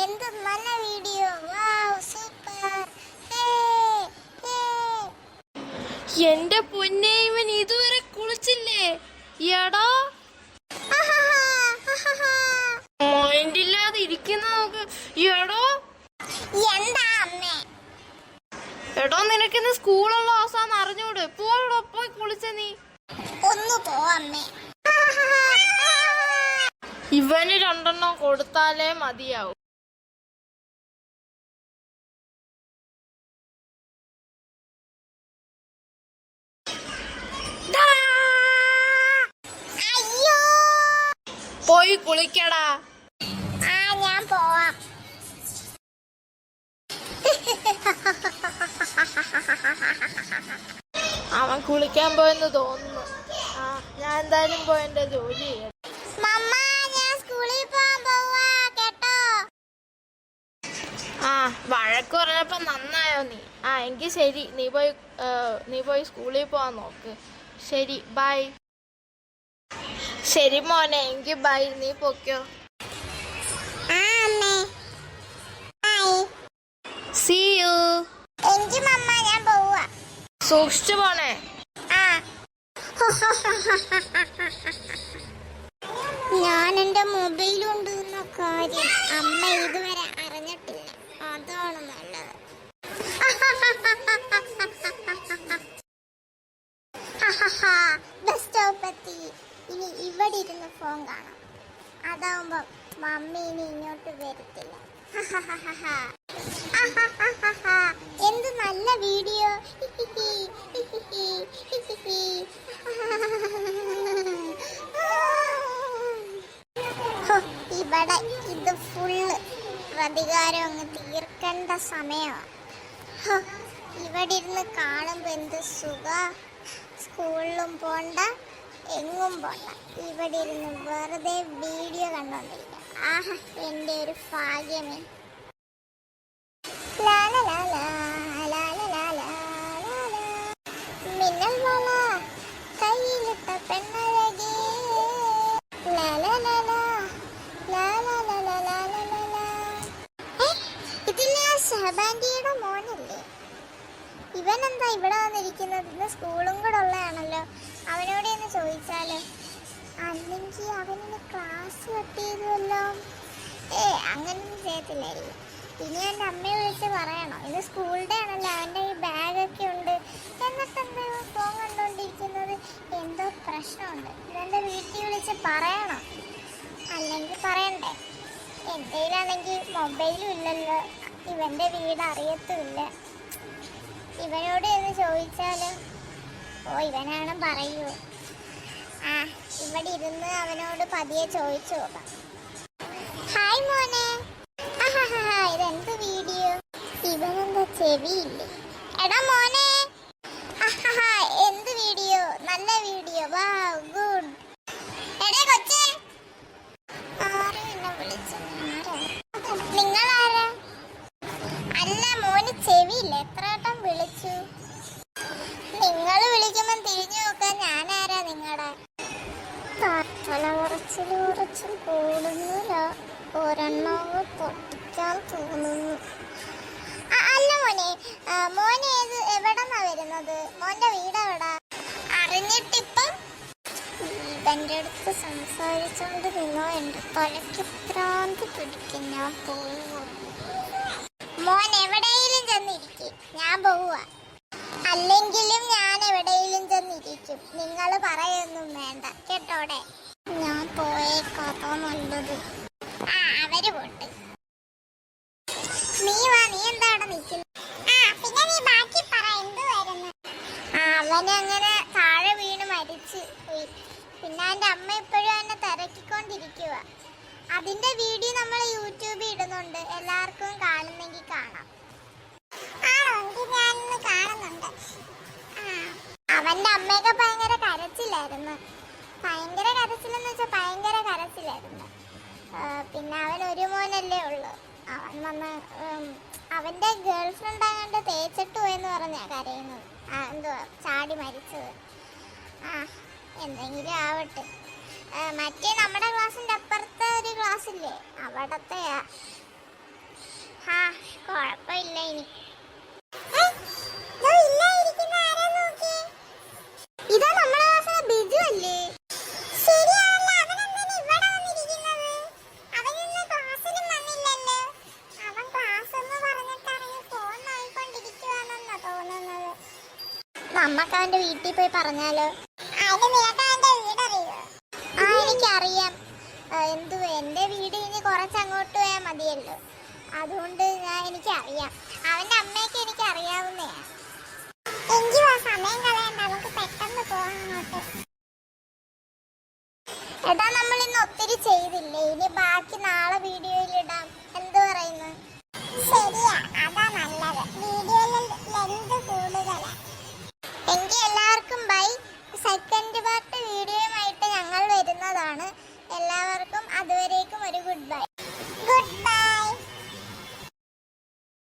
എന്ത് നല്ല video, super. എന്റെ പൊന്നേ, ഇവൻ ഇതുവരെ കുളിച്ചില്ലേ? എടാ മൈൻഡില്ലാതെ ഇരിക്കുന്ന നോക്ക്. എടോ എന്താ അമ്മേ? എടോ നിനക്കിന്ന് സ്കൂളുള്ള ദിവസം അറിഞ്ഞൂടെ? പോടോ, പോയി കുളിച്ച നീ. ഒന്ന് പോ അമ്മേ. ഇവന് 2 കൊടുത്താലേ മതിയാവും. പോയി കുളിക്കടാ. ഞാൻ പോവാം. അവൻ കുളിക്കാൻ പോയെന്ന് തോന്നുന്നു. ഞാൻ എന്തായാലും പോയി എന്റെ ജോലി ചെയ്യാം. ഞാൻ സ്കൂളിൽ പോവാൻ പോവാ കേട്ടോ. വഴക്ക് പറഞ്ഞപ്പോ നന്നായോ നീ? എങ്കിൽ ശരി, നീ പോയി സ്കൂളിൽ പോവാൻ നോക്ക്. ശരി, ബൈ. ശരി മോനെ, എങ്കിൽ ബൈ, നീ പൊക്കോ. See you. ഞാൻ പോവാ. സൂക്ഷിച്ചു പോണേ. ഞാൻ എന്റെ മൊബൈലുണ്ട് എന്ന കാര്യം അമ്മ ഇതുവരെ അറിഞ്ഞിട്ടില്ല. അതാണ് നല്ലത്. ബസ് സ്റ്റോപ്പ് എത്തി. ഇനി ഇവിടെ ഇരുന്ന് ഫോൺ കാണാം. അതാവുമ്പോ മമ്മി ഇനി ഇങ്ങോട്ട് വരത്തില്ല. എന്ത് നല്ല വീഡിയോ. ഇവിടെ ഇത് ഫുള്ള് പ്രതികാരം അങ്ങ് തീർക്കേണ്ട സമയമാണ്. ഇവിടെ ഇരുന്ന് കാണുമ്പോ എന്ത് സുഖ. സ്കൂളിലും പോണ്ട, എങ്ങും പോണ്ട. ഇവിടെ ഇരുന്ന് വെറുതെ വീഡിയോ കണ്ടോണ്ടിരിക്കാം. എന്റെ ഒരു ഭാഗ്യമേ. മിന്നൽ വള കയ്യിലിട്ട പെണ്ണഴകേ. ഇതിലെ ഷഹബാൻഡിയുടെ മോനല്ലേ? ഇവനെന്താ ഇവിടെ വന്നിരിക്കുന്നത്? ഇന്ന് സ്കൂളും കൂടെ ഉള്ളതാണല്ലോ. അവനോട് ഒന്ന് ചോദിച്ചാലോ? അല്ലെങ്കിൽ അവനിന്ന് ക്ലാസ് കട്ട് ചെയ്തുവല്ലോ. അങ്ങനൊന്നും ചെയ്യത്തില്ലായിരിക്കും. ഇനി എൻ്റെ അമ്മയെ വിളിച്ച് പറയണോ? ഇത് സ്കൂൾ ഡേ ആണല്ലോ, അവൻ്റെ ഈ ബാഗൊക്കെ ഉണ്ട്. എന്നിട്ട് എന്താ ഫോൺ കണ്ടുകൊണ്ടിരിക്കുന്നത്? എന്തോ പ്രശ്നമുണ്ട്. ഇവൻ്റെ വീട്ടിൽ വിളിച്ച് പറയണോ? അല്ലെങ്കിൽ പറയണ്ടേ? എന്തെങ്കിലാണെങ്കിൽ മൊബൈലും ഇല്ലല്ലോ, ഇവൻ്റെ വീട് അറിയത്തുമില്ല. ഇവനോട് എന്ന് ചോദിച്ചാലോ? ഇവനാണ് പറയൂ. ഇവിടെ ഇരുന്ന് അവനോട് പതിയെ ചോദിച്ചു നോക്കാം. ഹായ് മോനെ. ഇതെന്ത് വീഡിയോ? ഇവനെന്താ ചെവിയില്ലേ? എടാ മോനെ, എന്ത് വീഡിയോ? നല്ല വീഡിയോ, ഗുഡ്. എടേ കൊച്ചേ, ആരും എന്നെ വിളിച്ചു. നിങ്ങളാരാ? അല്ല മോന് ചെവിയില്ല. എത്ര വട്ടം വിളിച്ചു? നിങ്ങൾ വിളിക്കുമ്പോ തിരിഞ്ഞു നോക്കാൻ ഞാനാരാ നിങ്ങളുടെ? തലവറച്ചിൽ കൂടുന്നില്ല. ഒരെണ്ണവ് പൊട്ടിക്കാൻ തോന്നുന്നു. അല്ല മോനെ, മോനെ എവിടെന്നാ വരുന്നത്? മോന്റെ വീട് എവിടാ? അറിഞ്ഞിട്ടിപ്പം ഇവന്റെ അടുത്ത് സംസാരിച്ചോണ്ട് നിന്നോ എന്റെ തലയ്ക്ക് ഭ്രാന്ത് പിടിക്കും. ഞാൻ പോവുക. മോൻ എവിടെയെങ്കിലും ചെന്നിരിക്കും, ഞാൻ പോവുക. അല്ലെങ്കിലും ഞാൻ എവിടെയെങ്കിലും ചെന്നിരിക്കും. നിങ്ങൾ പറയൊന്നും വേണ്ട കേട്ടോടെ. ഞാൻ പോയേക്കാത്ത നല്ലത്. അവര് പോട്ട്. നീ വാ, നീ എന്താ അവിടെ നിൽക്കുന്നു? പിന്നെ നീ ബാക്കി പറ, എന്ത് വരുന്നു? അവനങ്ങനെ താഴെ വീണ് മരിച്ചു പോയി. പിന്നെ അവൻ്റെ അമ്മ ഇപ്പോഴും എന്നെ തിരക്കിക്കൊണ്ടിരിക്കുക. അതിന്റെ വീഡിയോ നമ്മൾ യൂട്യൂബിൽ ഇടുന്നുണ്ട്, എല്ലാവർക്കും കാണുന്നെങ്കിൽ കാണാം. ഞാനിന്ന് കാണുന്നുണ്ട്. അവന്റെ അമ്മയൊക്കെ ഭയങ്കര കരച്ചിലായിരുന്നു. ഭയങ്കര കരച്ചിലെന്ന് വെച്ചാൽ ഭയങ്കര കരച്ചിലായിരുന്നു. പിന്നെ അവൻ ഒരു മോനല്ലേ ഉള്ളു. അവൻ വന്ന് അവന്റെ ഗേൾ ഫ്രണ്ട് ആയതുകൊണ്ട് തേച്ചിട്ട് പോയെന്ന് പറഞ്ഞാ കരയുന്നത്. എന്തുവാ ചാടി മരിച്ചത്. എന്തെങ്കിലും ആവട്ടെ. മറ്റേ നമ്മുടെ ക്ലാസ്സിന്റെ അപ്പുറത്തെ ഒരു ക്ലാസ് ഇല്ലേ, അവിടത്തെയാ. ഹാ, കുഴപ്പമില്ല ഇനി. ഇതാ നമ്മുടെ ക്ലാസ്സിലെ ബിജു അല്ലേ? നമ്മക്ക് അവന്റെ വീട്ടിൽ പോയി പറഞ്ഞാലോ? ആ, എനിക്കറിയാം. എന്റെ വീട് ഇനി കുറച്ചങ്ങോട്ട് പോയാൽ മതിയല്ലോ. അതുകൊണ്ട് എനിക്കറിയാം. അവന്റെ അമ്മയൊക്കെ എനിക്ക് അറിയാവുന്നയാ. സമയം കളയണ്ട, നമുക്ക് പെട്ടെന്ന് പോകാം അങ്ങോട്ട്. എടാ, നമ്മൾ ഇന്ന് ഒത്തിരി ചെയ്തില്ലേ, ഇനി